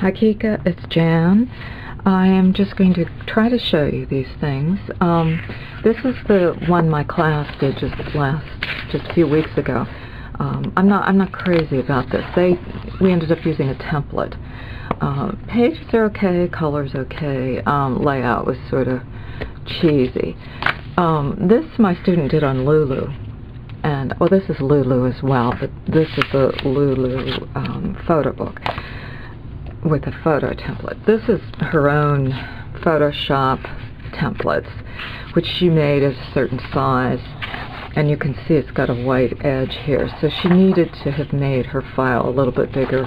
Hi Kika, it's Jan. I am just going to try to show you these things. This is the one my class did just a few weeks ago. I'm not crazy about this. We ended up using a template. Pages are okay, colors okay, layout was sort of cheesy. This my student did on Lulu, and well, this is Lulu as well, but this is a Lulu photo book with a photo template. This is her own Photoshop templates, which she made at a certain size, and you can see it's got a white edge here, so she needed to have made her file a little bit bigger.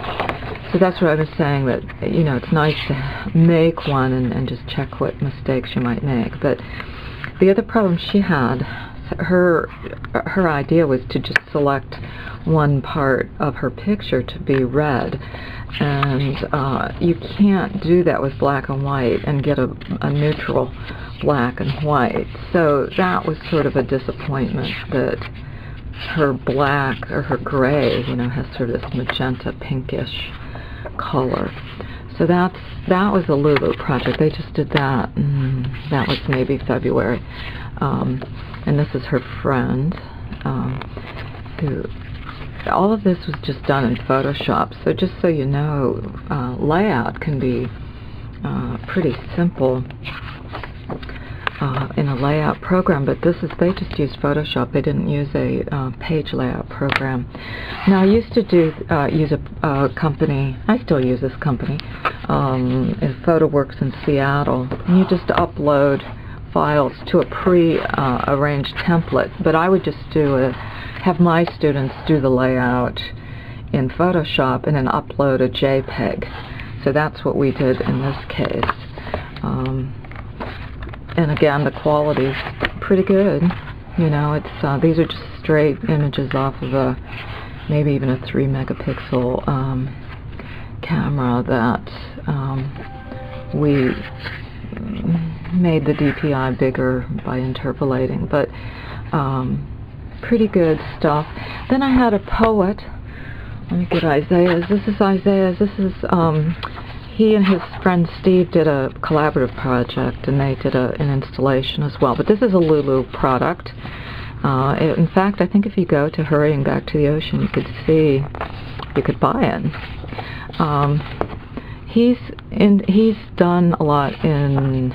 So that's what I was saying, that it's nice to make one and just check what mistakes you might make. But the other problem she had, her idea was to just select one part of her picture to be red, and you can't do that with black and white and get a neutral black and white. So that was sort of a disappointment, that her black or her gray has sort of this magenta pinkish color. So that was a Lulu project. They just did that. That was maybe February. And this is her friend, who, all of this was just done in Photoshop. So just so you know, layout can be pretty simple in a layout program, but they just used Photoshop. They didn't use a page layout program. Now I used to use a company, I still use this company, PhotoWorks in Seattle, and you just upload files to a pre-arranged template, but I would just have my students do the layout in Photoshop and then upload a JPEG. So that's what we did in this case. And again, the quality's pretty good. It's these are just straight images off of maybe even a 3 megapixel camera that we made the DPI bigger by interpolating, but pretty good stuff. Then I had a poet. Let me get Isaiah's. This is Isaiah's. This is he and his friend Steve did a collaborative project, and they did an installation as well. But this is a Lulu product. In fact, I think if you go to Hurrying Back to the Ocean, you could buy it. He's done a lot in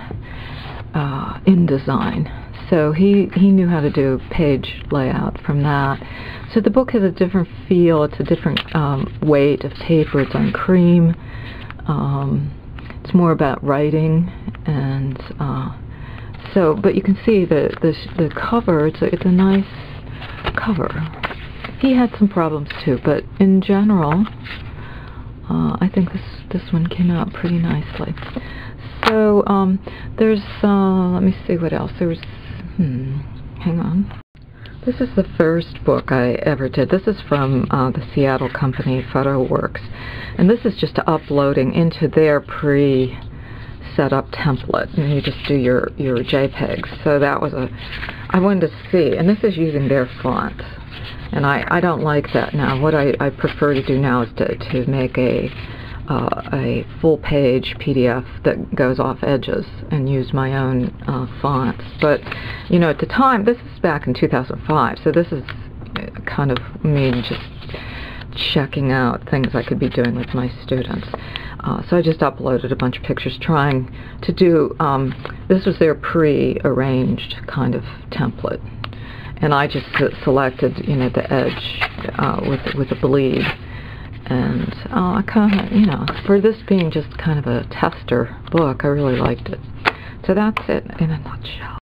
InDesign, so he knew how to do page layout from that. So the book has a different feel. It's a different weight of paper. It's on cream. It's more about writing, and but you can see the cover. It's a nice cover. He had some problems too, but in general, I think this one came out pretty nicely. So there's let me see what else there was. Hang on. This is the first book I ever did. This is from the Seattle company, PhotoWorks, and this is just uploading into their pre-set up template, and you just do your JPEGs. So that was I wanted to see, and this is using their font, and I don't like that now. What I prefer to do now is to make a full-page PDF that goes off edges and use my own fonts. But at the time, this is back in 2005, so this is kind of me just checking out things I could be doing with my students. So I just uploaded a bunch of pictures trying to do, this was their pre-arranged kind of template, and I just selected the edge with a bleed. And I kind of, for this being just kind of a tester book, I really liked it. So that's it in a nutshell.